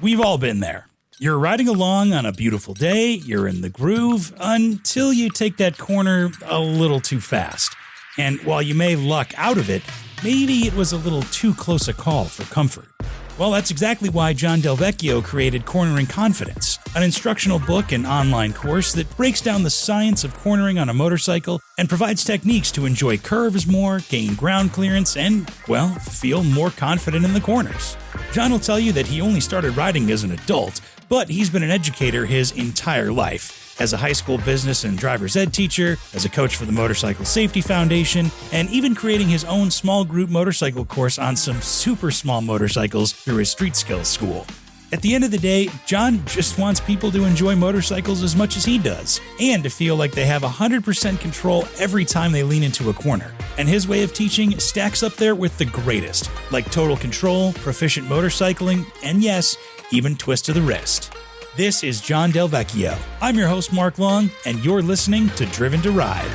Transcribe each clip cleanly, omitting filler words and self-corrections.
We've all been there. You're riding along on a beautiful day, you're in the groove, until you take that corner a little too fast. And while you may luck out of it, maybe it was a little too close a call for comfort. Well, that's exactly why Jon DelVecchio created Cornering Confidence, an instructional book and online course that breaks down the science of cornering on a motorcycle and provides techniques to enjoy curves more, gain ground clearance, and, well, feel more confident in the corners. Jon will tell you that he only started riding as an adult, but he's been an educator his entire life. As a high school business and driver's ed teacher, as a coach for the Motorcycle Safety Foundation, and even creating his own small group motorcycle course on some super small motorcycles through his street skills school. At the end of the day, Jon just wants people to enjoy motorcycles as much as he does, and to feel like they have 100% control every time they lean into a corner. And his way of teaching stacks up there with the greatest, like Total Control, Proficient Motorcycling, and yes, even Twist of the Wrist. This is Jon DelVecchio. I'm your host, Mark Long, and you're listening to Driven to Ride.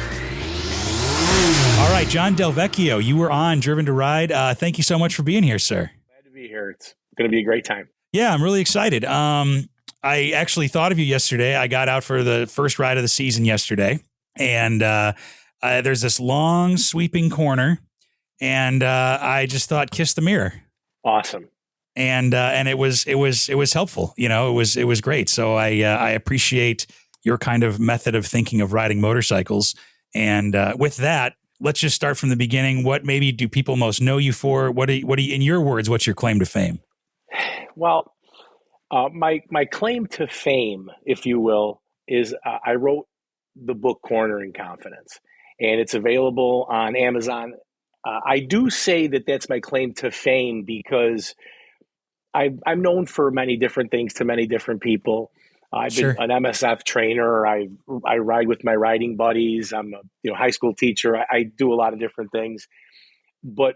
All right, Jon DelVecchio, you were on Driven to Ride. Thank you so much for being here, sir. Glad to be here. It's going to be a great time. Yeah, I'm really excited. I actually thought of you yesterday. I got out for the first ride of the season yesterday, and there's this long sweeping corner, and I just thought, kiss the mirror. Awesome. And it was helpful. You know, it was great. So I appreciate your kind of method of thinking of riding motorcycles. And with that, let's just start from the beginning. What maybe do people most know you for? What do you, in your words, what's your claim to fame? Well, my claim to fame, if you will, is I wrote the book Cornering Confidence, and it's available on Amazon. I do say that that's my claim to fame because I'm known for many different things to many different people. I've been an MSF trainer. I ride with my riding buddies. I'm a high school teacher. I do a lot of different things. But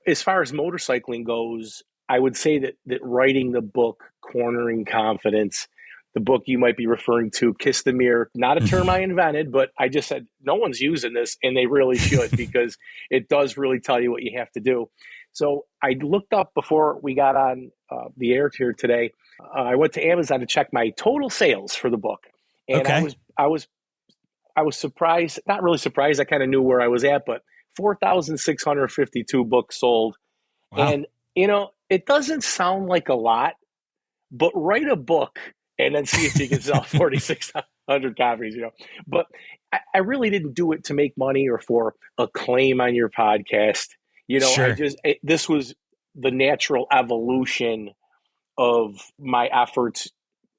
as far as motorcycling goes, I would say that writing the book Cornering Confidence, the book you might be referring to, Kiss the Mirror, not a term I invented, but I just said no one's using this, and they really should because it does really tell you what you have to do. So I looked up before we got on the air here today. I went to Amazon to check my total sales for the book, and I was surprised. Not really surprised. I kind of knew where I was at, but 4,652 books sold. Wow. And it doesn't sound like a lot, but write a book and then see if you can sell 4,600 copies. But I really didn't do it to make money or for a claim on your podcast. Sure. This was the natural evolution of my efforts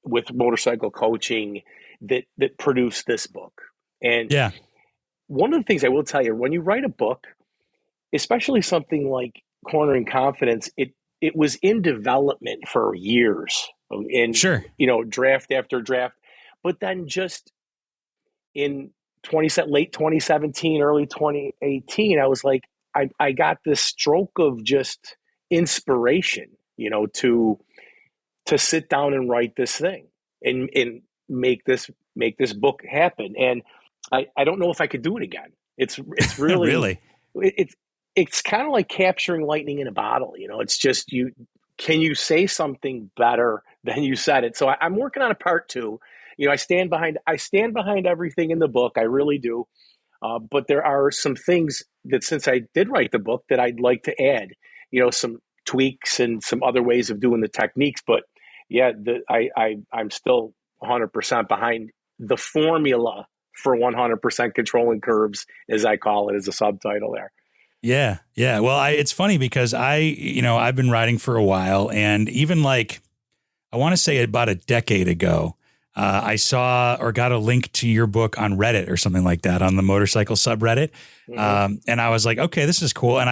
with motorcycle coaching that produced this book. And one of the things I will tell you, when you write a book, especially something like Cornering Confidence, it was in development for years, and draft after draft. But then just in late 2017, early 2018, I was like, I got this stroke of just inspiration, to sit down and write this thing and make this book happen. And I don't know if I could do it again. It's really, really, it's kind of like capturing lightning in a bottle. It's just, can you say something better than you said it? So I'm working on a part 2. I stand behind everything in the book. I really do. But there are some things that, since I did write the book, that I'd like to add, some tweaks and some other ways of doing the techniques. But I'm still 100% behind the formula for 100% controlling curves, as I call it, as a subtitle there. Yeah. Yeah. Well, it's funny because I've been riding for a while, and even I want to say about a decade ago, I saw or got a link to your book on Reddit or something like that, on the motorcycle subreddit. Mm-hmm. And I was like, okay, this is cool. And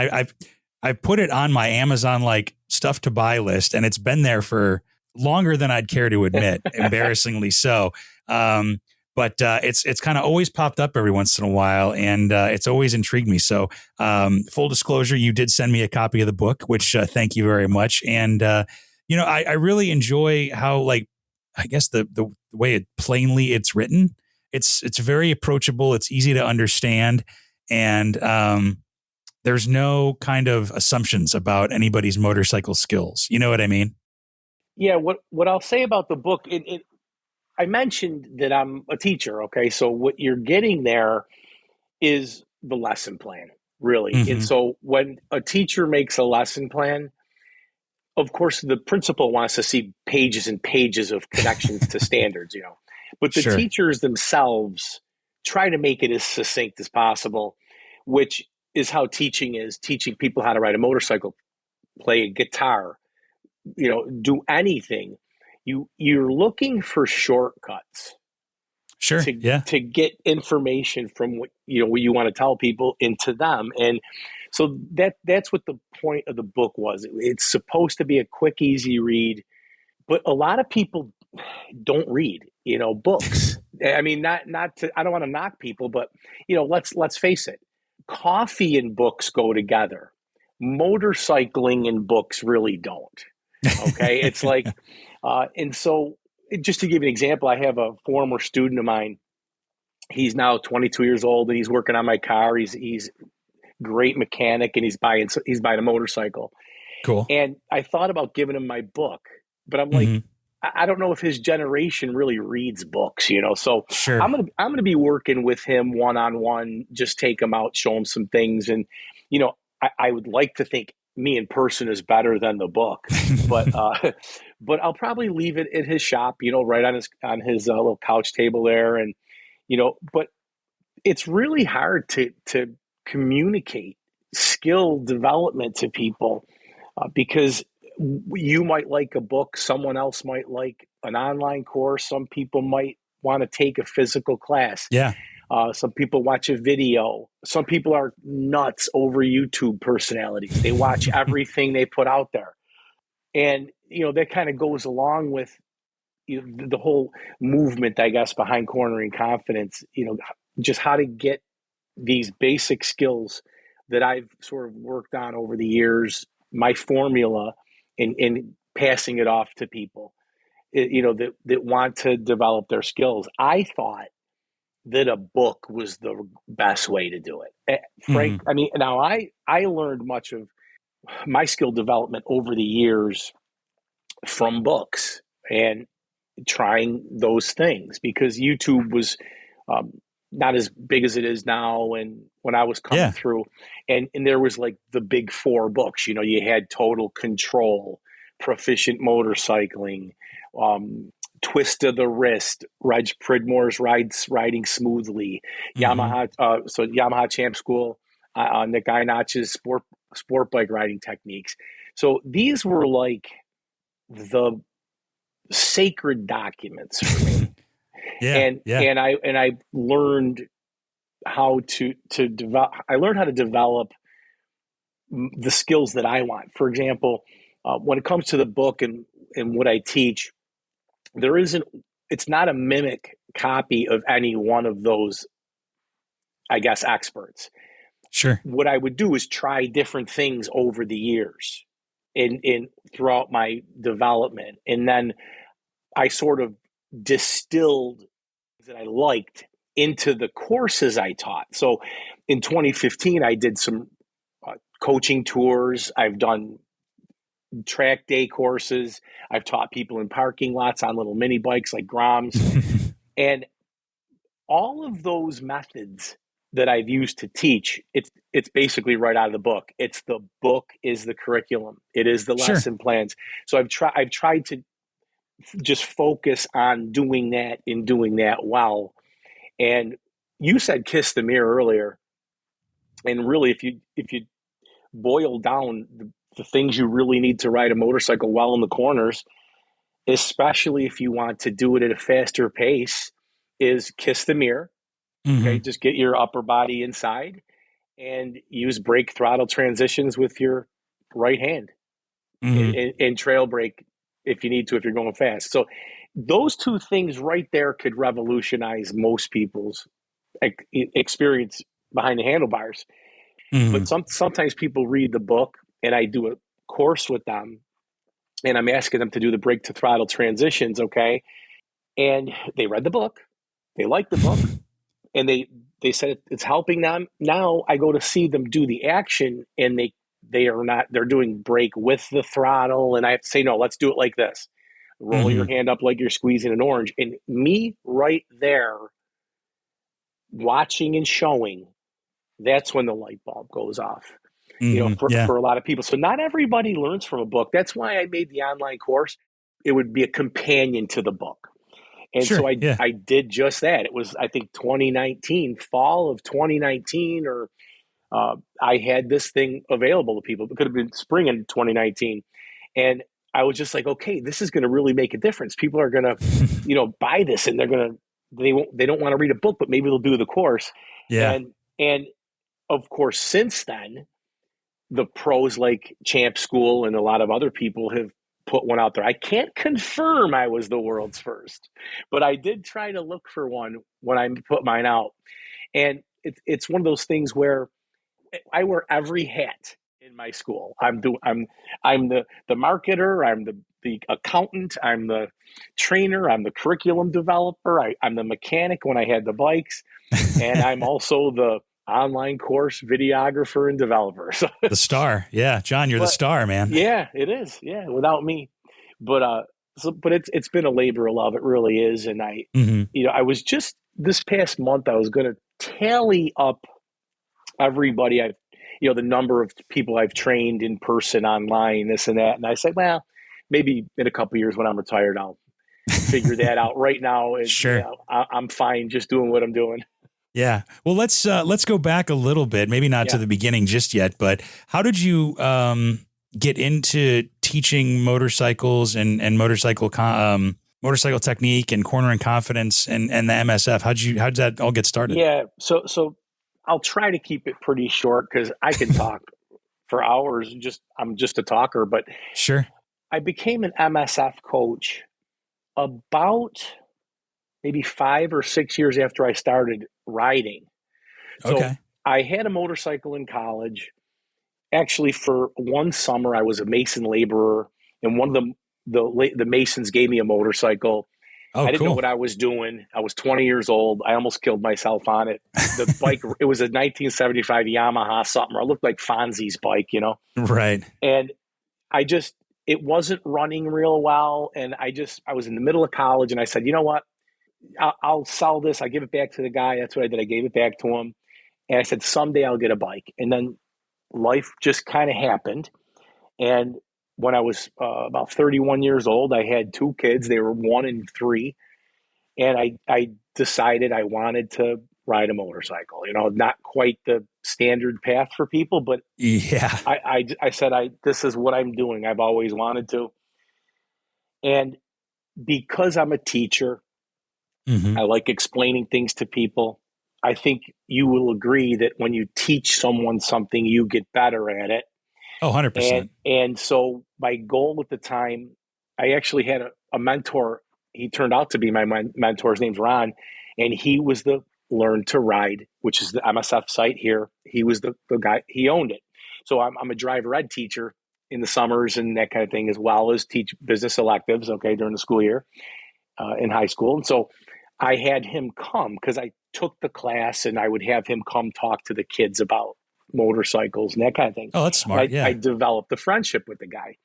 I put it on my Amazon, stuff to buy list, and it's been there for longer than I'd care to admit, embarrassingly so. But it's kind of always popped up every once in a while, and it's always intrigued me. So full disclosure, you did send me a copy of the book, which thank you very much. And, I really enjoy how, I guess the way it's written, it's very approachable. It's easy to understand. And there's no kind of assumptions about anybody's motorcycle skills. You know what I mean? Yeah, what I'll say about the book, I mentioned that I'm a teacher, okay? So what you're getting there is the lesson plan, really. And Hmm. so when a teacher makes a lesson plan, of course, the principal wants to see pages and pages of connections to standards, but the Sure. teachers themselves try to make it as succinct as possible, which is how teaching is teaching people how to ride a motorcycle, play a guitar, do anything. You're looking for shortcuts Sure. to Yeah. to get information from what you want to tell people into them. And so that's what the point of the book was. It's supposed to be a quick, easy read, but a lot of people don't read, books. I mean, not to, I don't want to knock people, but let's face it. Coffee and books go together. Motorcycling and books really don't. Okay. It's like, and so just to give you an example, I have a former student of mine. He's now 22 years old and he's working on my car. He's great mechanic and he's buying a motorcycle. Cool. And I thought about giving him my book, but I'm like, Hmm. I don't know if his generation really reads books, So Sure. I'm gonna be working with him one on one, just take him out, show him some things, and I would like to think me in person is better than the book, but but I'll probably leave it at his shop, right on his little couch table there, and but it's really hard to communicate skill development to people because you might like a book, someone else might like an online course, some people might want to take a physical class. Yeah. Some people watch a video. Some people are nuts over YouTube personalities. They watch everything they put out there. And, that kind of goes along with the whole movement, I guess, behind cornering confidence, just how to get these basic skills that I've sort of worked on over the years, my formula, and passing it off to people, that want to develop their skills. I thought that a book was the best way to do it. Hmm. Frank, I mean, now I learned much of my skill development over the years from books and trying those things because YouTube was um, not as big as it is now. And when I was coming Yeah. through, and there was like the big four books, you had Total Control, Proficient Motorcycling, um, Twist of the Wrist, Pridmore's Riding Smoothly, Hmm. Yamaha Champ School, Nick Einach's sport bike riding techniques. So these were like the sacred documents for me. Yeah. And Yeah. and I learned how to develop. I learned how to develop the skills that I want. For example, when it comes to the book and what I teach, there isn't. It's not a mimic copy of any one of those, I guess, experts. Sure. What I would do is try different things over the years in throughout my development, and then I sort of distilled that I liked into the courses I taught. So in 2015, I did some coaching tours. I've done track day courses. I've taught people in parking lots on little mini bikes like Groms. And all of those methods that I've used to teach, it's basically right out of the book. It's the book is the curriculum. It is the Sure. lesson plans. So I've tried to just focus on doing that and doing that well. And you said kiss the mirror earlier, and really, if you boil down the things you really need to ride a motorcycle well in the corners, especially if you want to do it at a faster pace, is kiss the mirror. Okay, Hmm. just get your upper body inside and use brake throttle transitions with your right hand, Hmm. and trail brake if you need to if you're going fast. So those two things right there could revolutionize most people's experience behind the handlebars. Hmm. But sometimes people read the book and I do a course with them and I'm asking them to do the brake to throttle transitions, okay? And they read the book, they liked the book, and they said it's helping them. Now I go to see them do the action and they're doing brake with the throttle and I have to say, no, let's do it like this. roll your hand up like you're squeezing an orange. And me right there watching and showing, that's when the light bulb goes off, for a lot of people. So not everybody learns from a book. That's why I made the online course. It would be a companion to the book. And so I did just that. It was, I think, 2019, fall of 2019, or I had this thing available to people. It could have been spring in 2019. And I was just like, okay, this is going to really make a difference. People are going to, buy this, and they don't want to read a book, but maybe they'll do the course. Yeah. And of course, since then, the pros like Champ School and a lot of other people have put one out there. I can't confirm I was the world's first, but I did try to look for one when I put mine out. And it's one of those things where I wear every hat in my school. I'm the marketer, I'm the accountant, I'm the trainer, I'm the curriculum developer, I'm the mechanic when I had the bikes, and I'm also the online course videographer and developer. So the star. Yeah. Jon, you're the star, man. Yeah, it is. Yeah. Without me. But it's been a labor of love. It really is. And I was just this past month, I was going to tally up everybody the number of people I've trained in person, online, this and that. And I said, well, maybe in a couple of years when I'm retired, I'll figure that out. Right now, sure. I'm fine just doing what I'm doing. Yeah. Well, let's go back a little bit, maybe not to the beginning just yet, but how did you get into teaching motorcycles and motorcycle technique and cornering confidence and the MSF? How did that all get started? Yeah. So I'll try to keep it pretty short because I can talk for hours. I'm just a talker, but sure. I became an MSF coach about maybe 5 or 6 years after I started riding. So I had a motorcycle in college. Actually, for one summer, I was a mason laborer, and one of the masons gave me a motorcycle. I didn't know what I was doing. I was 20 years old. I almost killed myself on it. The bike, it was a 1975 Yamaha something. I looked like Fonzie's bike, Right. And it wasn't running real well. And I was in the middle of college, and I said, you know what? I'll sell this. I give it back to the guy. That's what I did. I gave it back to him. And I said, someday I'll get a bike. And then life just kind of happened. And when I was about 31 years old, I had 2 kids. They were 1 and 3. And I decided I wanted to ride a motorcycle, not quite the standard path for people, but yeah, I said, this is what I'm doing. I've always wanted to. And because I'm a teacher, I like explaining things to people. I think you will agree that when you teach someone something, you get better at it. Oh, 100%. And so my goal at the time, I actually had a mentor. He turned out to be my mentor. His name's Ron. And he was the Learn to Ride, which is the MSF site here. He was the guy, he owned it. So I'm a driver ed teacher in the summers and that kind of thing, as well as teach business electives, during the school year in high school. And so I had him come because I took the class, and I would have him come talk to the kids about motorcycles and that kind of thing. Oh, that's smart. I developed a friendship with the guy.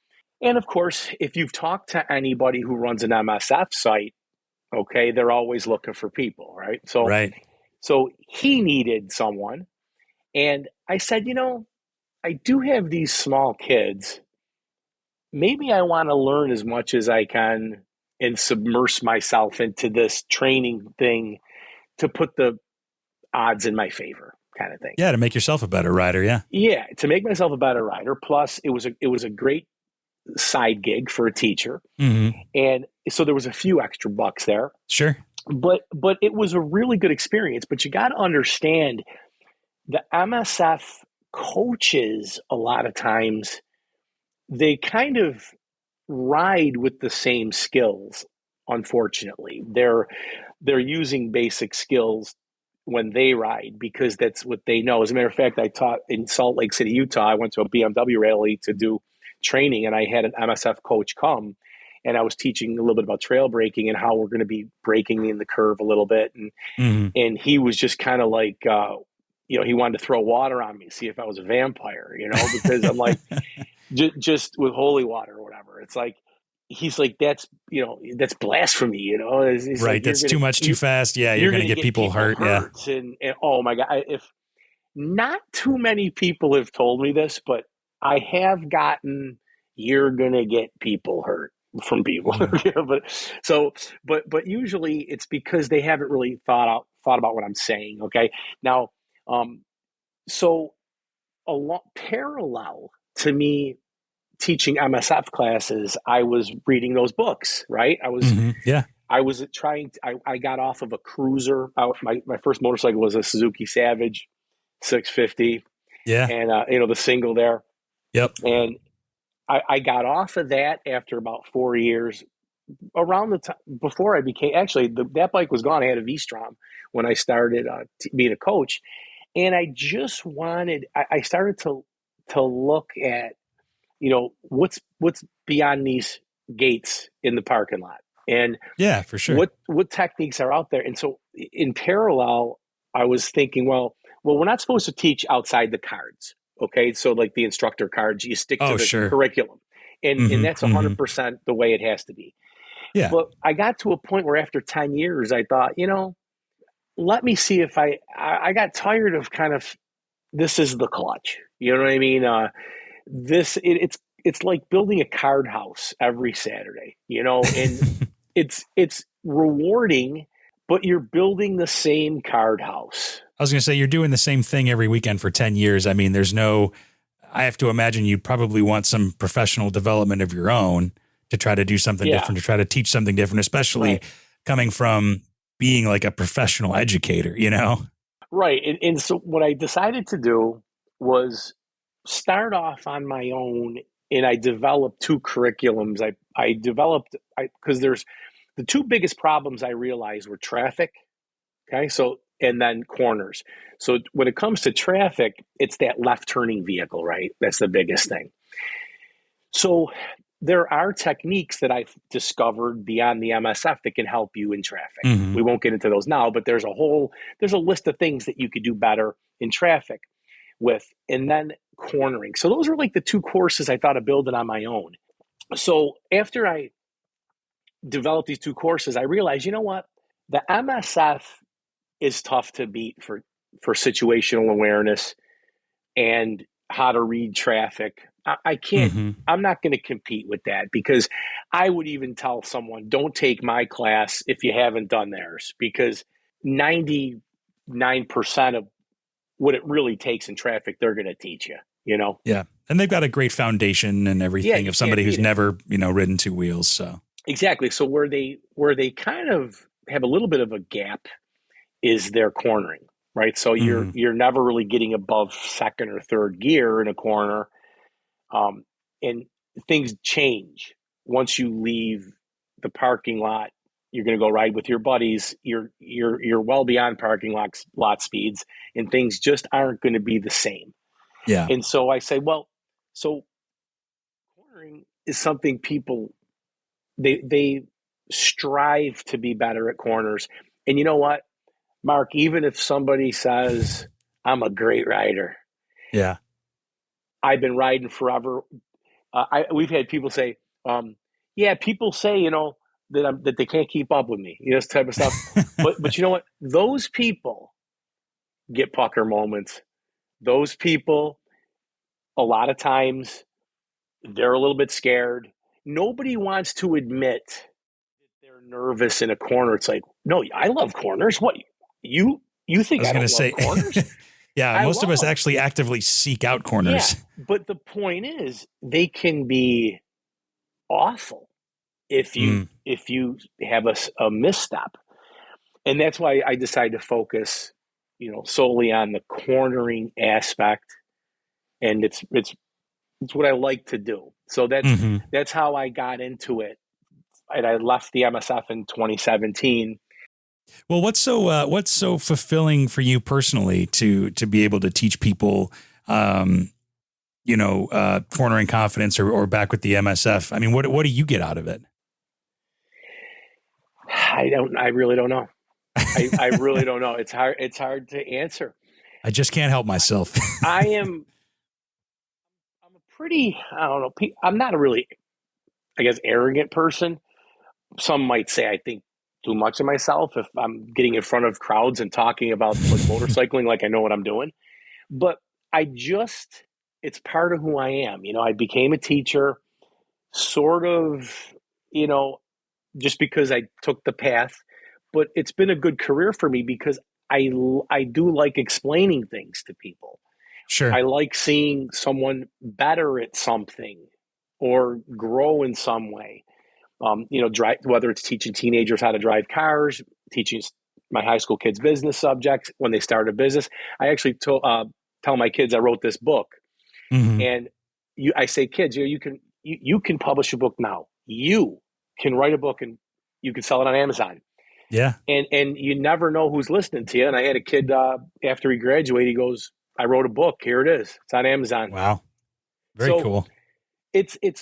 And of course, if you've talked to anybody who runs an MSF site, they're always looking for people, right? So he needed someone. And I said, I do have these small kids. Maybe I want to learn as much as I can and submerge myself into this training thing to put the odds in my favor, kind of thing. Yeah, to make yourself a better rider. Yeah. Yeah, to make myself a better rider. Plus, it was a great side gig for a teacher, and so there was a few extra bucks there. Sure, but it was a really good experience. But you got to understand, the MSF coaches a lot of times they kind of ride with the same skills. Unfortunately, they're using basic skills when they ride because that's what they know. As a matter of fact, I taught in Salt Lake City, Utah. I went to a BMW rally to do training, and I had an MSF coach come, and I was teaching a little bit about trail braking and how we're going to be braking in the curve a little bit. And he was just kind of like, he wanted to throw water on me, see if I was a vampire, because I'm like, just with holy water or whatever. It's like, he's like, that's blasphemy, He's like, Right. That's too much too fast. Yeah. You're you're going to gonna get get people people hurt. Yeah. hurt, and oh my god, if not too many people have told me this, but I have gotten, you're gonna get people hurt from people. Mm. But usually it's because they haven't really thought about what I'm saying. Okay, now, so parallel to me teaching MSF classes, I was reading those books. Right, Yeah. I was trying. I got off of a cruiser. My first motorcycle was a Suzuki Savage 650, Yeah. and the single there. Yep. And I got off of that after about 4 years. Around the time before I became, actually, that bike was gone. I had a V-Strom when I started being a coach, and I just wanted. I started to look at what's beyond these gates in the parking lot, and Yeah, for sure. what techniques are out there. And so in parallel, I was thinking, well, we're not supposed to teach outside the cards. Okay. So like the instructor cards, you stick to Oh, the sure. curriculum, and that's Mm-hmm. 100% the way it has to be. Yeah. But I got to a point where after 10 years, I thought, let me see if I got tired of kind of, this is the clutch. You know what I mean? It's like building a card house every Saturday, and it's rewarding, but you're building the same card house. I was going to say, you're doing the same thing every weekend for 10 years. I mean, I have to imagine you probably want some professional development of your own to try to do something different, to try to teach something different, especially coming from being like a professional educator, Right. And so what I decided to do was start off on my own, and I developed two curriculums. Because there's the two biggest problems I realized were traffic. Okay. So, and then corners. So when it comes to traffic, it's that left turning vehicle, right? That's the biggest thing. So there are techniques that I've discovered beyond the MSF that can help you in traffic. Mm-hmm. We won't get into those now, but there's a list of things that you could do better in traffic with, and then cornering. So those are like the two courses I thought of building on my own. So after I developed these two courses, I realized, you know what? The MSF is tough to beat for situational awareness and how to read traffic. I can't, Mm-hmm. I'm not going to compete with that, because I would even tell someone, don't take my class if you haven't done theirs, because 99% of what it really takes in traffic, they're going to teach you, Yeah. And they've got a great foundation and everything of somebody who's never, ridden two wheels. So exactly. So where they kind of have a little bit of a gap is their cornering, right? So you're never really getting above second or third gear in a corner. And things change once you leave the parking lot. You're going to go ride with your buddies. You're well beyond parking lot speeds, and things just aren't going to be the same. yeah. And so I say, well, so cornering is something people they strive to be better at corners. And you know what, Mark? Even if somebody says I'm a great rider, Yeah. I've been riding forever. We've had people say, "Yeah, people say that they can't keep up with me," this type of stuff. but you know what? Those people get pucker moments. Those people, a lot of times, they're a little bit scared. Nobody wants to admit that they're nervous in a corner. It's like, no, I love corners. What you think I don't love corners? Yeah, most of us actually actively seek out corners. Yeah, but the point is, they can be awful if you have a misstep, and that's why I decided to focus, solely on the cornering aspect, and it's what I like to do. So that's how I got into it, and I left the MSF in 2017. Well, what's so fulfilling for you personally to be able to teach people, cornering confidence or back with the MSF? I mean, what do you get out of it? I really don't know. I really don't know. It's hard to answer. I just can't help myself. I'm a pretty, I don't know. I'm not I guess, arrogant person. Some might say I think too much of myself if I'm getting in front of crowds and talking about like motorcycling like I know what I'm doing. But it's part of who I am. I became a teacher sort of, you know, just because I took the path, but it's been a good career for me because I do like explaining things to people. Sure. I like seeing someone better at something or grow in some way. Drive, whether it's teaching teenagers how to drive cars, teaching my high school kids business subjects when they start a business. I actually tell my kids I wrote this book, Mm-hmm. and I say, kids, you can publish a book now. You can write a book and you can sell it on Amazon. Yeah. And you never know who's listening to you. And I had a kid after he graduated, he goes, I wrote a book. Here it is. It's on Amazon. Wow. Very So cool. it's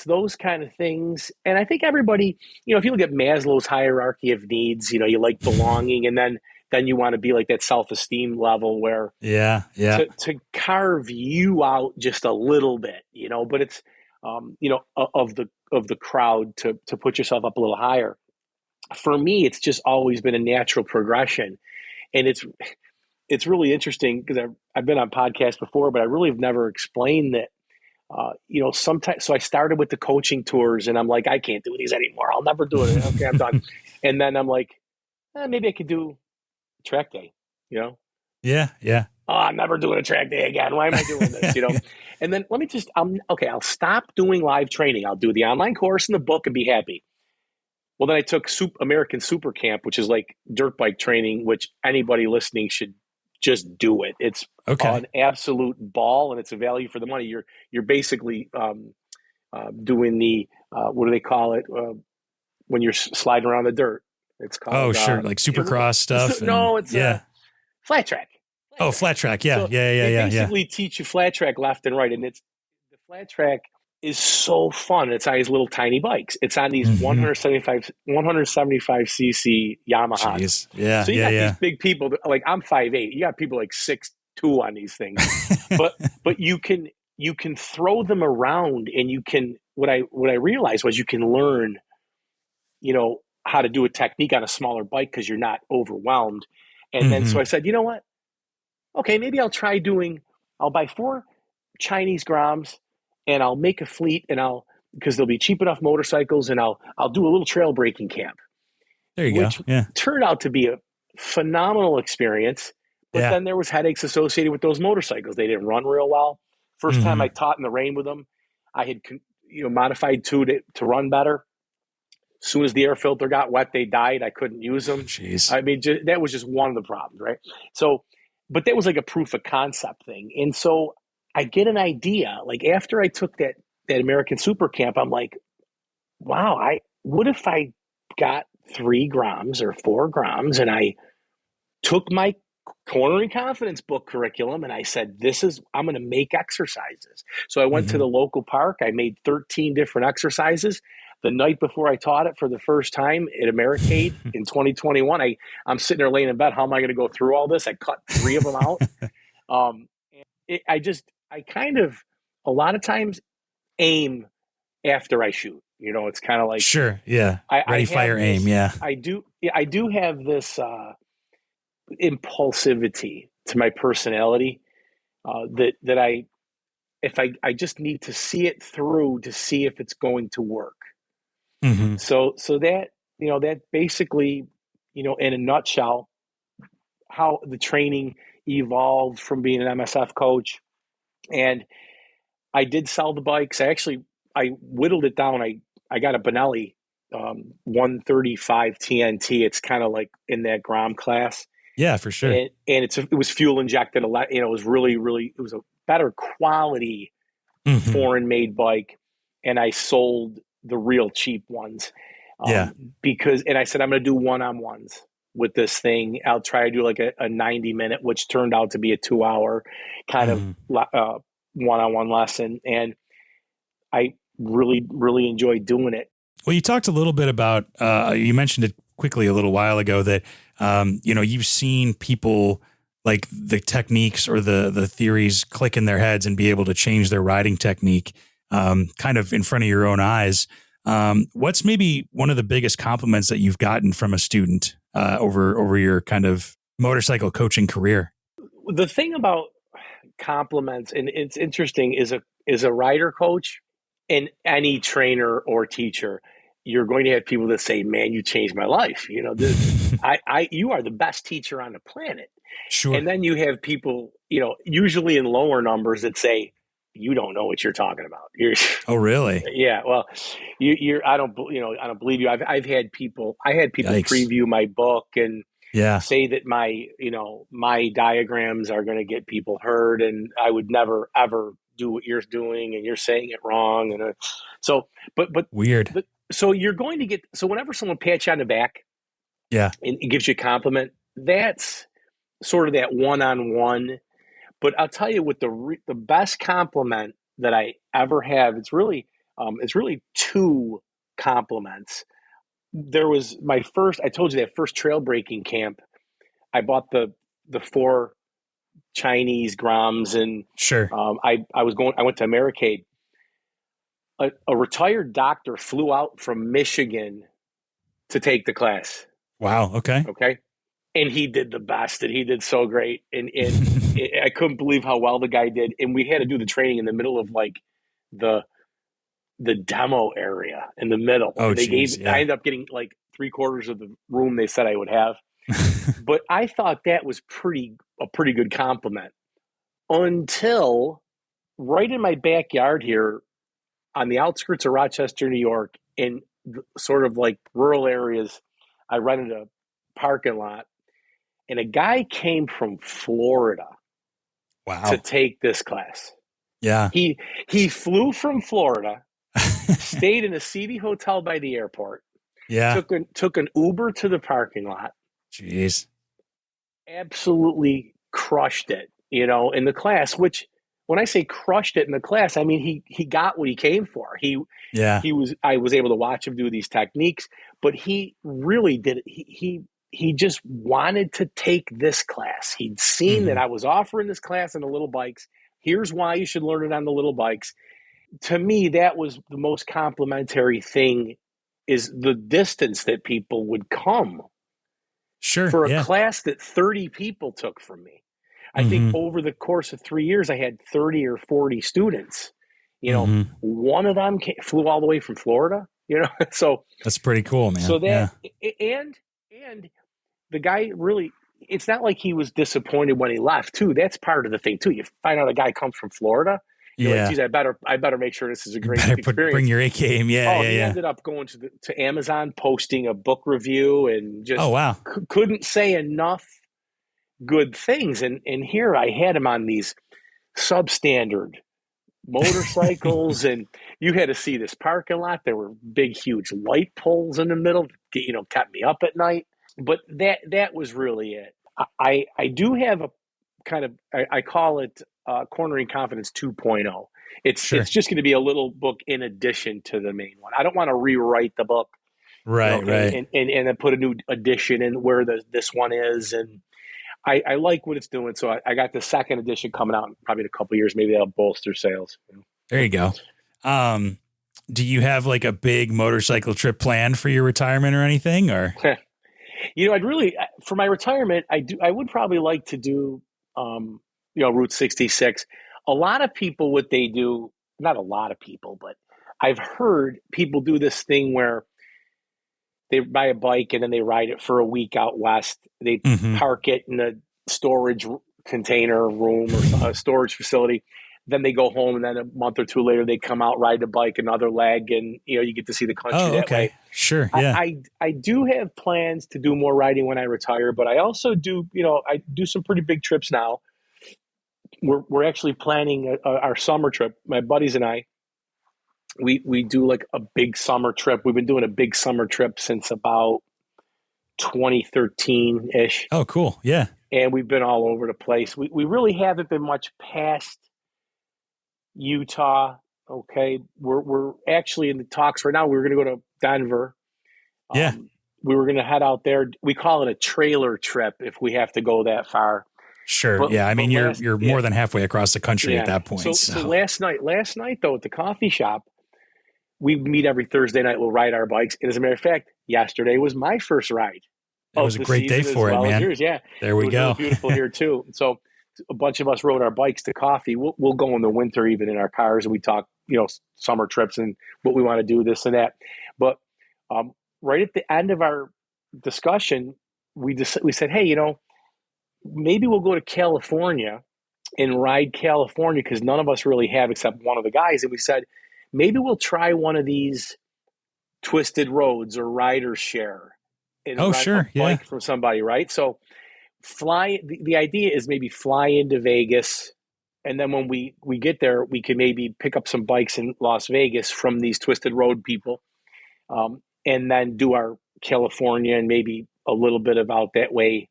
those kind of things. And I think everybody, if you look at Maslow's hierarchy of needs, you like belonging, and then you want to be like that self-esteem level where Yeah. to carve you out just a little bit, but it's of the crowd to put yourself up a little higher. For me, it's just always been a natural progression. And it's really interesting because I've been on podcasts before, but I really have never explained that. Sometimes, so I started with the coaching tours and I'm like, I can't do these anymore. I'll never do it. Okay, I'm done. And then I'm like, maybe I could do track day, Yeah. Oh, I'm never doing a track day again. Why am I doing this? And then I'll stop doing live training. I'll do the online course and the book and be happy. Well, then I took American Super Camp, which is like dirt bike training, which anybody listening should just do it. It's an absolute ball, and it's a value for the money. You're basically doing the what do they call it when you're sliding around the dirt? It's called sure, like Supercross stuff. No, it's flat track. Flat track. Yeah, So they basically teach you flat track left and right, and the flat track is so fun. It's on these little tiny bikes. It's on these 175 cc Yamahas. Jeez. Yeah, so you got these big people. Like I'm 5'8". You got people like 6'2" on these things, but you can throw them around, and you can. What I realized was you can learn, how to do a technique on a smaller bike because you're not overwhelmed. And then so I said, you know what? Okay, maybe I'll try I'll buy 4 Chinese Groms and I'll make a fleet because they'll be cheap enough motorcycles, and I'll do a little trail breaking camp. There you go. Yeah. Turned out to be a phenomenal experience, but then there was headaches associated with those motorcycles. They didn't run real well. First time I taught in the rain with them, I had modified 2 to run better. As soon as the air filter got wet, they died. I couldn't use them. Jeez. I mean, that was just one of the problems, right? So, but that was like a proof of concept thing. And so I get an idea, like after I took that American Super Camp, I'm like, wow, what if I got 3 Groms or 4 Groms and I took my Cornering Confidence book curriculum and I said, I'm going to make exercises. So I went to the local park. I made 13 different exercises. The night before I taught it for the first time at Americade in 2021, I'm sitting there laying in bed. How am I going to go through all this? I cut 3 of them out. I kind of a lot of times aim after I shoot. It's kind of like sure, yeah. Ready, fire, aim. Yeah, I do have this impulsivity to my personality that I just need to see it through to see if it's going to work. So that that basically in a nutshell how the training evolved from being an MSF coach. And I did sell the bikes. I whittled it down. I got a Benelli 135 TNT. It's kind of like in that Grom class. Yeah, for sure. And it was fuel injected. It was really, really, it was a better quality foreign made bike. And I sold the real cheap ones. And I said, I'm going to do one-on-ones with this thing. I'll try to do like a 90-minute, which turned out to be a 2-hour kind of one-on-one lesson. And I really, really enjoyed doing it. Well, you talked a little bit about, you mentioned it quickly a little while ago that, you've seen people like the techniques or the theories click in their heads and be able to change their riding technique. kind of in front of your own eyes. What's maybe one of the biggest compliments that you've gotten from a student over your kind of motorcycle coaching career? The thing about compliments, and it's interesting, is a rider coach and any trainer or teacher, you're going to have people that say, "Man, you changed my life." You are the best teacher on the planet. Sure. And then you have people, usually in lower numbers, that say, "You don't know what you're talking about." Oh, really? Yeah. Well, I don't believe you. I had people Yikes. preview my book and Yeah. say that my diagrams are going to get people hurt, and I would never ever do what you're doing, and you're saying it wrong. And but Weird. so you're going to get, so whenever someone pats you on the back, Yeah, and gives you a compliment, that's sort of that one-on-one. But I'll tell you what, the best compliment that I ever have, it's really two compliments. There was I told you, that first trail breaking camp, I bought the 4 Chinese Groms, and sure. I went to Americade. A retired doctor flew out from Michigan to take the class. Wow. Okay. Okay. And he did the best, and he did so great. And I couldn't believe how well the guy did. And we had to do the training in the middle of like the demo area in the middle. Oh, and yeah. I ended up getting like 3/4 of the room they said I would have. But I thought that was a pretty good compliment, until right in my backyard here on the outskirts of Rochester, New York, in sort of like rural areas, I rented a parking lot, and a guy came from Florida Wow. to take this class. Yeah. He flew from Florida, stayed in a seedy hotel by the airport. Yeah. Took an Uber to the parking lot. Jeez. Absolutely crushed it, in the class. Which, when I say crushed it in the class, I mean he got what he came for. I was able to watch him do these techniques, but he really did it. He just wanted to take this class. He'd seen that I was offering this class on the little bikes. Here's why you should learn it on the little bikes. To me, that was the most complimentary thing, is the distance that people would come for a class that 30 people took from me. I think over the course of 3 years, I had 30 or 40 students. One of them flew all the way from Florida. So that's pretty cool, man. So that and the guy really, it's not like he was disappointed when he left too. That's part of the thing too. You find out a guy comes from Florida. You're like, geez, I better make sure this is a great experience. Bring your A game. He ended up going to Amazon, posting a book review, and just couldn't say enough good things. And here I had him on these substandard motorcycles, and you had to see this parking lot. There were big, huge light poles in the middle, kept me up at night. But that was really it. I do have a kind of, I call it Cornering Confidence 2.0. It's just going to be a little book in addition to the main one. I don't want to rewrite the book, right? And then put a new edition in where this one is. And I like what it's doing. So I got the second edition coming out in probably in a couple of years. Maybe that'll bolster sales. There you go. Do you have like a big motorcycle trip planned for your retirement or anything? Or I'd really, for my retirement, I would probably like to do Route 66. A lot of people, what they do, not a lot of people, but I've heard people do this thing where they buy a bike and then they ride it for a week out west. They park it in a storage container room or a storage facility. Then they go home, and then a month or two later, they come out, ride the bike another leg, and you get to see the country that way. Sure, yeah. I do have plans to do more riding when I retire, but I also do, I do some pretty big trips now. We're actually planning our summer trip. My buddies and I, we do like a big summer trip. We've been doing a big summer trip since about 2013-ish. Oh, cool. Yeah. And we've been all over the place. We really haven't been much past Utah. Okay. We're actually in the talks right now. We were going to go to Denver. We were going to head out there. We call it a trailer trip if we have to go that far. Sure. Yeah. I mean, you're yeah, more than halfway across the country at yeah. that point. So So last night though, at the coffee shop, we meet every Thursday night. We'll ride our bikes. And as a matter of fact, yesterday was my first ride it was of a the great day season as for it, well as man. yours. Yeah, There it we was really go. beautiful here too. So a bunch of us rode our bikes to coffee. We'll go in the winter even in our cars, and we talk, summer trips and what we want to do, this and that. But right at the end of our discussion, we said, hey, maybe we'll go to California and ride California, because none of us really have except one of the guys. And we said, maybe we'll try one of these twisted roads or rider share and Oh, rent a sure. Yeah. bike from somebody, right? So the idea is maybe fly into Vegas, and then when we get there, we can maybe pick up some bikes in Las Vegas from these twisted road people, and then do our California and maybe a little bit of out that way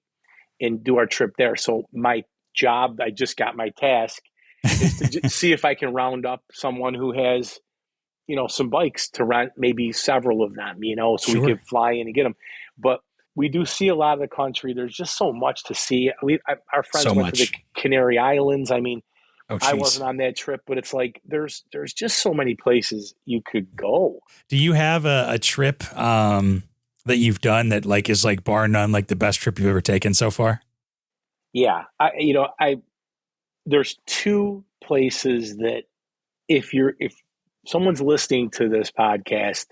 and do our trip there. So my job, I just got my task, is to see if I can round up someone who has, some bikes to rent, maybe several of them, so we Sure. could fly in and get them. But we do see a lot of the country. There's just so much to see. Our friends So went to the much. Canary Islands. I mean, Oh, I geez. wasn't on that trip, but it's like there's just so many places you could go. Do you have a trip that you've done that like is like bar none, like the best trip you've ever taken so far? Yeah, there's two places that if someone's listening to this podcast,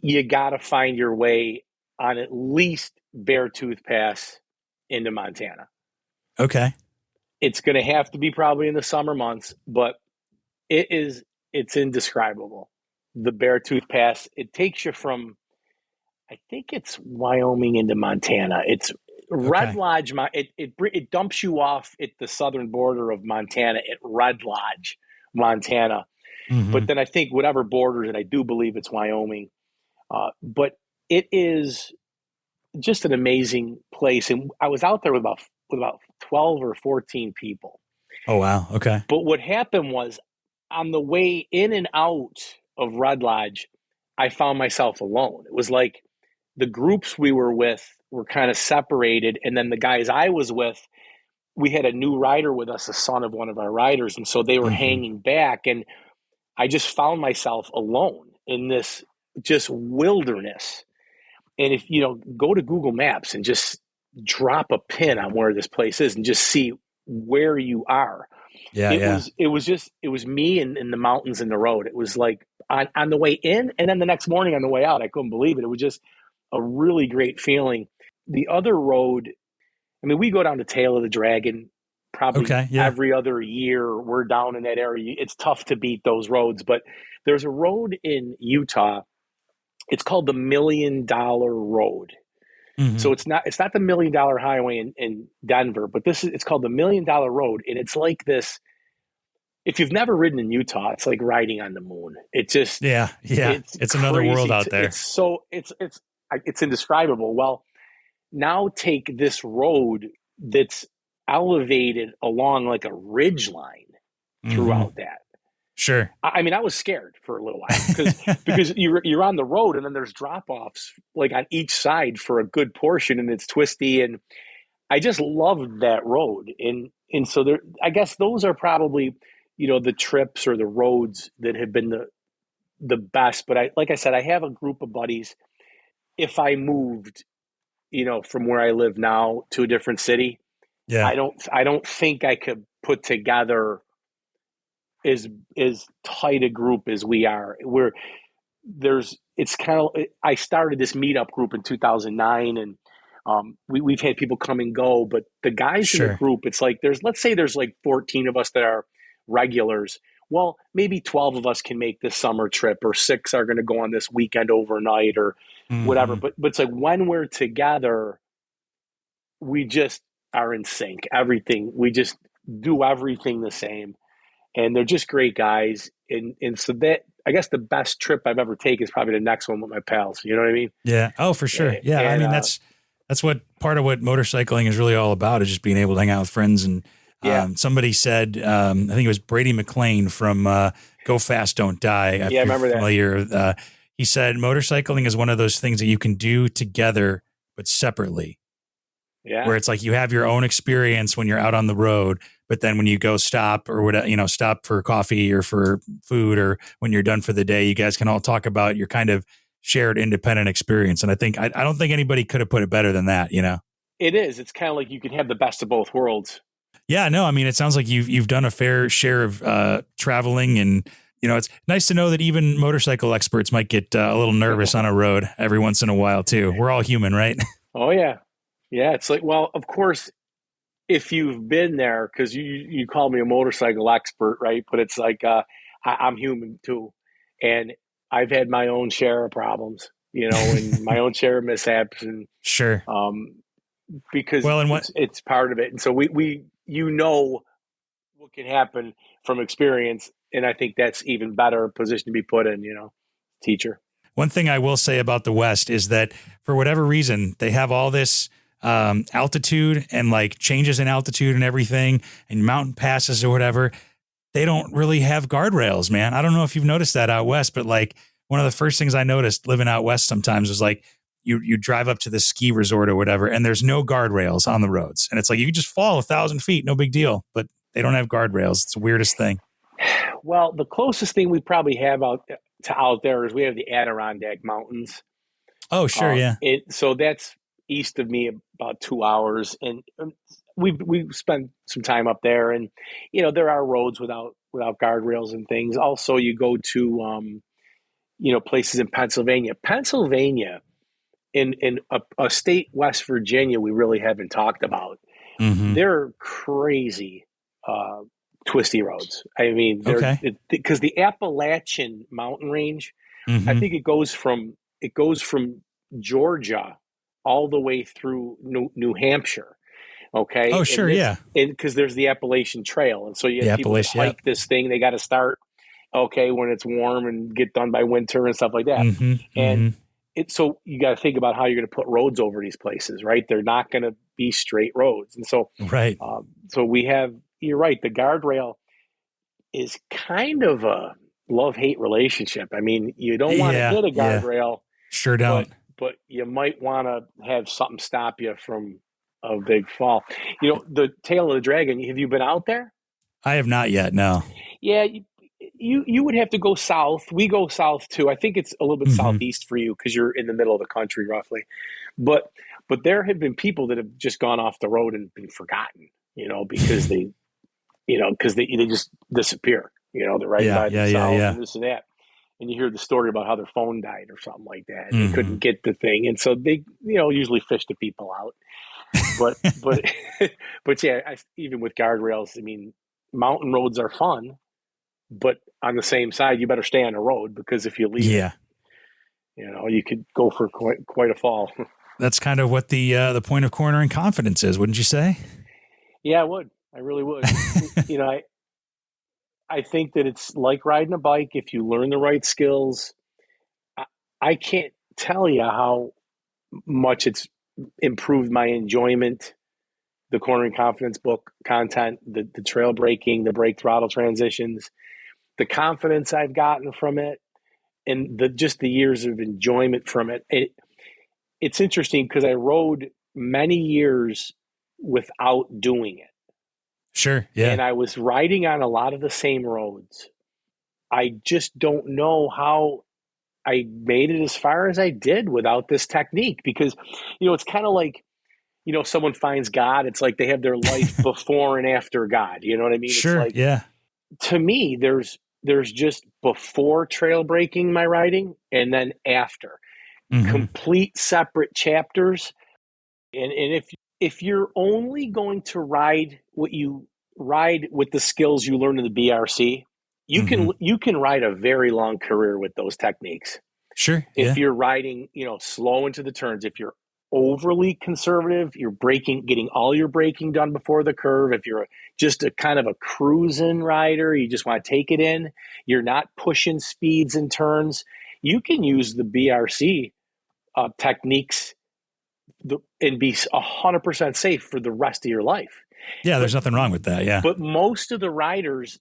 you got to find your way on at least Beartooth Pass into Montana. Okay. It's going to have to be probably in the summer months, but it's indescribable. The Beartooth Pass, it takes you from, I think it's Wyoming into Montana. It's Red Okay. Lodge. It dumps you off at the southern border of Montana at Red Lodge, Montana. Mm-hmm. But then I think whatever borders, and I do believe it's Wyoming. But it is just an amazing place. And I was out there with about 12 or 14 people. Oh, wow. Okay. But what happened was, on the way in and out of Red Lodge, I found myself alone. It was like the groups we were with were kind of separated. And then the guys I was with, we had a new rider with us, a son of one of our riders. And so they were hanging back. And I just found myself alone in this just wilderness. And if go to Google Maps and just drop a pin on where this place is and just see where you are. Yeah. It was me and the mountains and the road. It was like on the way in, and then the next morning on the way out. I couldn't believe it. It was just a really great feeling. The other road, I mean, we go down to Tail of the Dragon probably every other year. We're down in that area. It's tough to beat those roads, but there's a road in Utah. It's called the $1 Million Road. Mm-hmm. So it's not the $1 Million Highway in Denver, but it's called the $1 Million Road. And it's like this, if you've never ridden in Utah, it's like riding on the moon. It just, it's another world out there. It's indescribable. Well, now take this road that's elevated along like a ridge line throughout that. Sure. I mean, I was scared for a little while because you're on the road and then there's drop-offs like on each side for a good portion, and it's twisty, and I just loved that road. And so there, I guess those are probably, the trips or the roads that have been the best. But like I said, I have a group of buddies. If I moved, from where I live now to a different city, I don't think I could put together as tight a group as we are. I started this meetup group in 2009, and we've had people come and go, but the guys in the group, it's like let's say there's like 14 of us that are regulars. Well, maybe 12 of us can make this summer trip, or 6 are going to go on this weekend overnight or whatever. But it's like when we're together, we just are in sync. We just do everything the same. And they're just great guys. And so that, I guess the best trip I've ever taken is probably the next one with my pals. You know what I mean? Yeah. Oh, for sure. Yeah. And, I mean, that's what part of what motorcycling is really all about, is just being able to hang out with friends. And somebody said, I think it was Brady McLean from Go Fast, Don't Die. I remember that. He said, motorcycling is one of those things that you can do together, but separately. Yeah. where it's like you have your own experience when you're out on the road, but then when you go stop or whatever, stop for coffee or for food, or when you're done for the day, you guys can all talk about your kind of shared independent experience. And I don't think anybody could have put it better than that, It is. It's kind of like you can have the best of both worlds. Yeah, no, I mean, it sounds like you've done a fair share of traveling, and it's nice to know that even motorcycle experts might get a little nervous on a road every once in a while too. We're all human, right? Oh yeah. Yeah. It's like, well, of course, if you've been there, because you call me a motorcycle expert, right? But it's like I'm human too, and I've had my own share of problems, and my own share of mishaps, and Sure. because Well, and it's part of it, and so we what can happen from experience, and I think that's even better position to be put in, teacher. One thing I will say about the West is that for whatever reason, they have all this altitude and like changes in altitude and everything and mountain passes or whatever. They don't really have guardrails, man. I don't know if you've noticed that out West, but like one of the first things I noticed living out West sometimes was like you drive up to the ski resort or whatever, and there's no guardrails on the roads. And it's like you could just fall 1,000 feet, no big deal. But they don't have guardrails. It's the weirdest thing. Well, the closest thing we probably have out there is we have the Adirondack Mountains. Oh, sure, yeah. So that's east of me about 2 hours, and we spent some time up there, and there are roads without guardrails and things. Also, you go to places in Pennsylvania. In a state, West Virginia, we really haven't talked about. Mm-hmm. They're crazy twisty roads. I mean, because the Appalachian mountain range, Mm-hmm. I think it goes from Georgia all the way through New Hampshire. Okay. Oh, sure, yeah. And because there's the Appalachian Trail, and so you have people that hike this thing. They got to start when it's warm and get done by winter and stuff like that. Mm-hmm. And so you got to think about how you're going to put roads over these places, right? They're not going to be straight roads, and so right. So we have. You're right. The guardrail is kind of a love-hate relationship. I mean, you don't want to hit a guardrail. Yeah. Sure don't. But you might want to have something stop you from a big fall. The Tail of the Dragon, have you been out there? I have not yet, no. Yeah, you would have to go south. We go south too. I think it's a little bit southeast for you because you're in the middle of the country roughly. But there have been people that have just gone off the road and been forgotten, because they just disappear. They're riding by themselves and this and that. And you hear the story about how their phone died or something like that. And they couldn't get the thing. And so they, usually fish the people out. But yeah, even with guardrails, I mean, mountain roads are fun, but on the same side, you better stay on the road because if you leave, you could go for quite a fall. That's kind of what the point of cornering confidence is, wouldn't you say? Yeah, I would. I really would. I think that it's like riding a bike. If you learn the right skills, I can't tell you how much it's improved my enjoyment, the cornering confidence book content, the trail braking, the brake throttle transitions, the confidence I've gotten from it, and just the years of enjoyment from it. It's interesting because I rode many years without doing it. Sure, yeah. And I was riding on a lot of the same roads. I just don't know how I made it as far as I did without this technique because, it's kind of like, someone finds God. It's like they have their life before and after God. You know what I mean? Sure, it's like, yeah. To me, there's just before trail braking my riding and then after. Complete separate chapters. And if you're only going to ride what you ride with the skills you learn in the BRC, you can ride a very long career with those techniques. Sure. If you're riding, slow into the turns, if you're overly conservative, you're getting all your braking done before the curve. If you're just a kind of a cruising rider, you just want to take it in, you're not pushing speeds and turns, you can use the BRC techniques and be 100% safe for the rest of your life. Yeah, there's nothing wrong with that, yeah. But most of the riders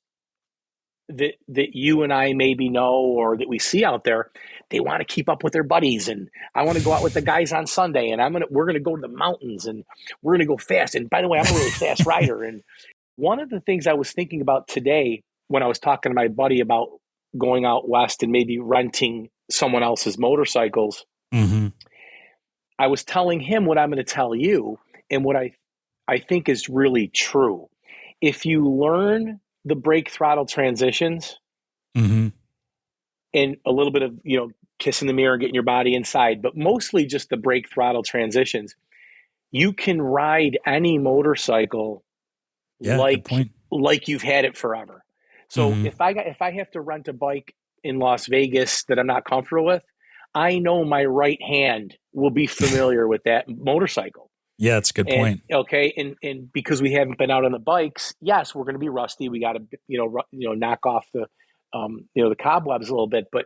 that you and I maybe know or that we see out there, they want to keep up with their buddies, and I want to go out with the guys on Sunday, and we're gonna go to the mountains, and we're gonna go fast. And by the way, I'm a really fast rider. And one of the things I was thinking about today when I was talking to my buddy about going out west and maybe renting someone else's motorcycles, Mm-hmm. I was telling him what I'm going to tell you, and what I think is really true. If you learn the brake throttle transitions, Mm-hmm. and a little bit of, kissing the mirror and getting your body inside, but mostly just the brake throttle transitions, you can ride any motorcycle Yeah, good point. like you've had it forever. So Mm-hmm. if I have to rent a bike in Las Vegas that I'm not comfortable with, I know my right hand will be familiar with that motorcycle. Yeah, that's a good point. Okay, and because we haven't been out on the bikes, yes, we're going to be rusty. We got to knock off the the cobwebs a little bit. But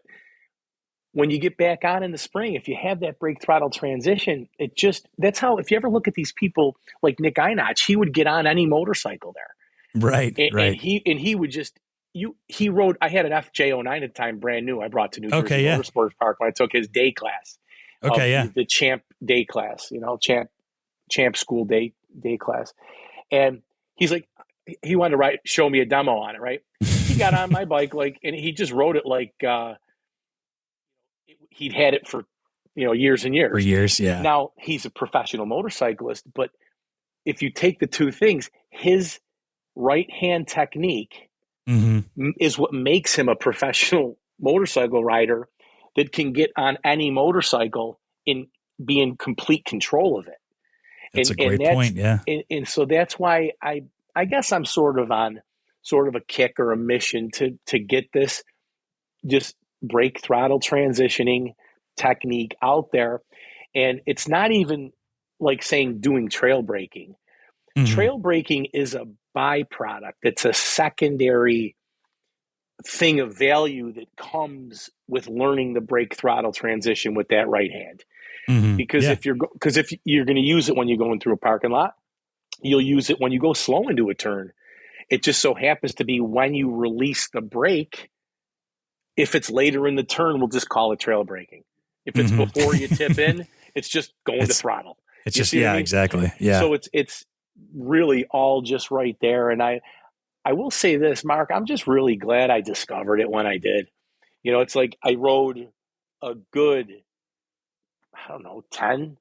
when you get back on in the spring, if you have that brake throttle transition, that's how. If you ever look at these people like Nick Einach, he would get on any motorcycle there. Right, right. And he would just he rode. I had an FJ09 at the time, brand new. I brought to New Jersey Motorsports Park when I took his day class. Okay, yeah. The champ day class, champ school day class. And he's like, he wanted to show me a demo on it, right? He got on my bike and he just rode it like he'd had it for years and years. For years, yeah. Now he's a professional motorcyclist, but if you take the two things, his right hand technique is what makes him a professional motorcycle rider that can get on any motorcycle and be in complete control of it. That's a great point. Yeah. And so that's why I guess I'm sort of on a kick or a mission to get this just brake throttle transitioning technique out there. And it's not even like saying doing trail braking. Trail braking is a byproduct. It's a secondary thing of value that comes with learning the brake throttle transition with that right hand. Because if you're going to use it when you're going through a parking lot, you'll use it when you go slow into a turn. It just so happens to be when you release the brake. If it's later in the turn, we'll just call it trail braking. If it's before you tip in, it's just going to throttle. It's just, yeah, exactly. Yeah. So it's really all just right there. And I will say this, Mark, I'm just really glad I discovered it when I did. It's like I rode a good, I don't know, 10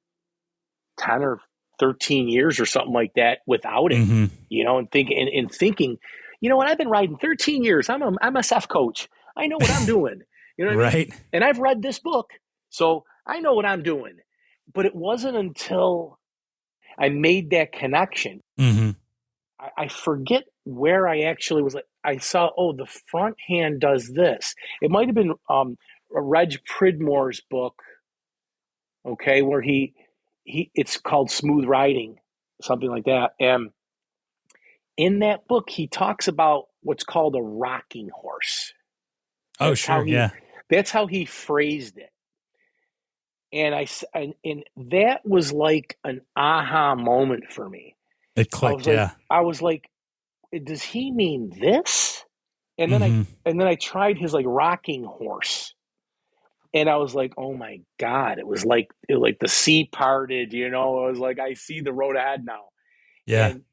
or 13 years or something like that without it, and thinking, what, I've been riding 13 years. I'm a MSF coach. I know what I'm doing. You know what I mean? And I've read this book, so I know what I'm doing. But it wasn't until I made that connection. I forget where I actually was. I saw, the front hand does this. It might have been Reg Pridmore's book, okay, where it's called Smooth Riding, something like that. And in that book, he talks about what's called a rocking horse. That's how he phrased it. And and that was like an aha moment for me. It clicked, I was like, does he mean this? And then I tried his rocking horse. And I was like, oh my God, it was like the sea parted, I was like, I see the road ahead now. Yeah. And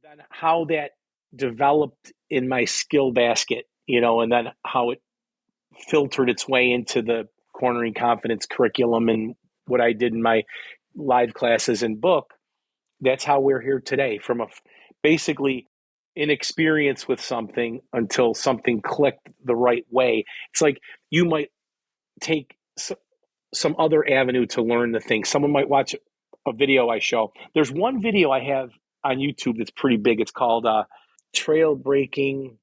then how that developed in my skill basket, and then how it filtered its way into the cornering confidence curriculum and what I did in my live classes and book. That's how we're here today, from basically inexperience with something until something clicked the right way. It's like you might take some other avenue to learn the thing. Someone might watch a video I show. There's one video I have on YouTube that's pretty big. It's called Trail Braking.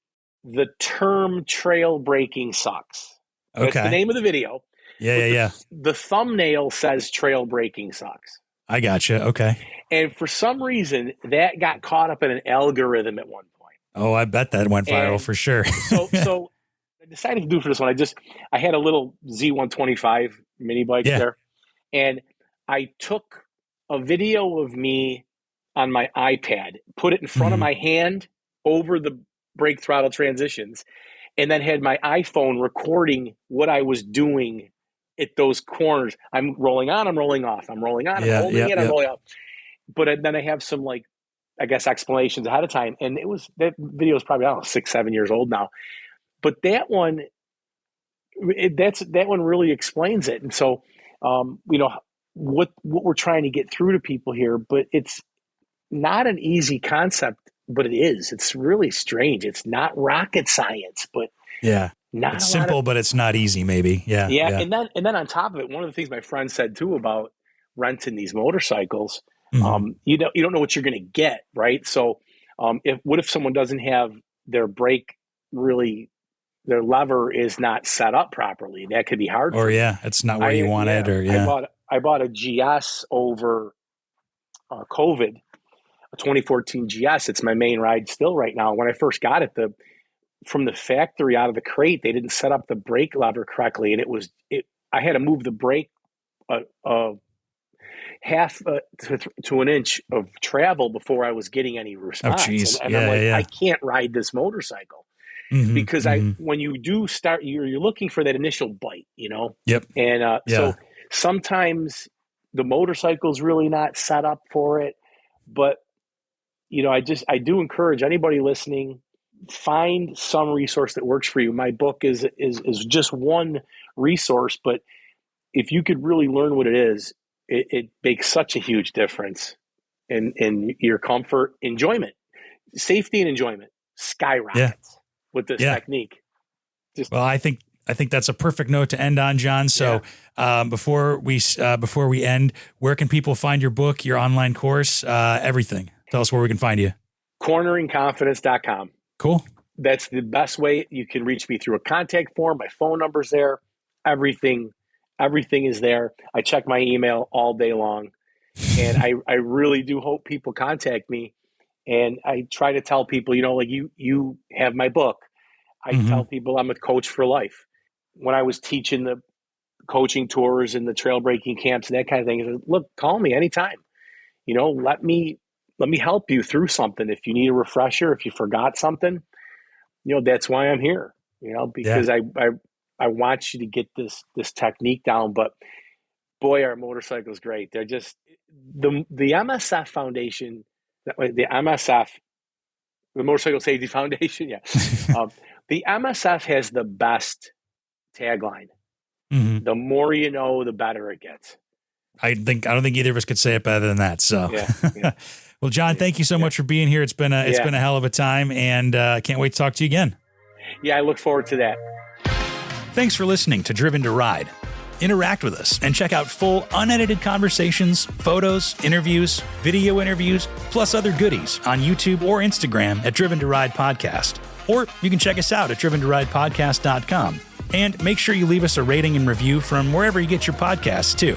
The term trail braking sucks. That's the name of the video. Yeah. The thumbnail says trail braking sucks. I gotcha. Okay. And for some reason, that got caught up in an algorithm at one point. Oh, I bet that went viral for sure. So I decided to do for this one. I had a little Z125 mini bike there, and I took a video of me on my iPad, put it in front of my hand over the brake throttle transitions, and then had my iPhone recording what I was doing at those corners. I'm rolling on, I'm rolling off, I'm rolling on, I'm holding it, I'm rolling off. But then I have some, like, I guess, explanations ahead of time. And that video is probably, I don't know, 6-7 years old now. But that one really explains it. And so, what we're trying to get through to people here, but it's not an easy concept, but it is. It's really strange. It's not rocket science, but it's simple, but it's not easy. Maybe, yeah. And then on top of it, one of the things my friend said too about renting these motorcycles, you don't know what you're going to get, right? So, what if someone doesn't have their brake really? Their lever is not set up properly. That could be hard. Or it's not where you want it. Or I bought a GS over COVID, a 2014 GS. It's my main ride still right now. When I first got it, from the factory out of the crate, they didn't set up the brake lever correctly, and I had to move the brake half to an inch of travel before I was getting any response. And I'm like, I can't ride this motorcycle. Because when you do start, you're looking for that initial bite, Yep. And so sometimes the motorcycle's really not set up for it. But I do encourage anybody listening, find some resource that works for you. My book is just one resource, but if you could really learn what it is, it makes such a huge difference in your comfort, enjoyment, safety, and enjoyment skyrockets. With this technique. Well, I think that's a perfect note to end on, Jon. So before we end, where can people find your book, your online course, everything? Tell us where we can find you. corneringconfidence.com. Cool. That's the best way. You can reach me through a contact form. My phone number's there. Everything is there. I check my email all day long. And I really do hope people contact me. And I try to tell people, like you have my book. I tell people I'm a coach for life. When I was teaching the coaching tours and the trail breaking camps and that kind of thing, I said, look, call me anytime. Let me help you through something. If you need a refresher, if you forgot something, that's why I'm here. Because I want you to get this technique down. But boy, our motorcycle's great. They're just the MSF Foundation. The MSF, the Motorcycle Safety Foundation, the MSF has the best tagline. The more you know, the better it gets. I don't think either of us could say it better than that. So, well, Jon, thank you so much for being here. It's been a hell of a time, and I can't wait to talk to you again. Yeah, I look forward to that. Thanks for listening to Driven to Ride. Interact with us and check out full unedited conversations, photos, interviews, video interviews, plus other goodies on YouTube or Instagram at Driven to Ride Podcast. Or you can check us out at driventoridepodcast.com. And make sure you leave us a rating and review from wherever you get your podcasts too.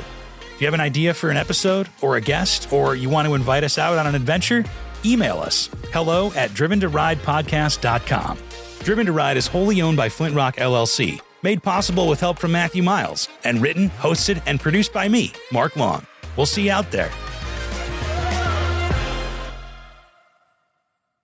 If you have an idea for an episode or a guest, or you want to invite us out on an adventure, email us hello@driventoridepodcast.com. Driven to Ride is wholly owned by Flint Rock LLC. Made possible with help from Matthew Miles, and written, hosted, and produced by me, Mark Long. We'll see you out there.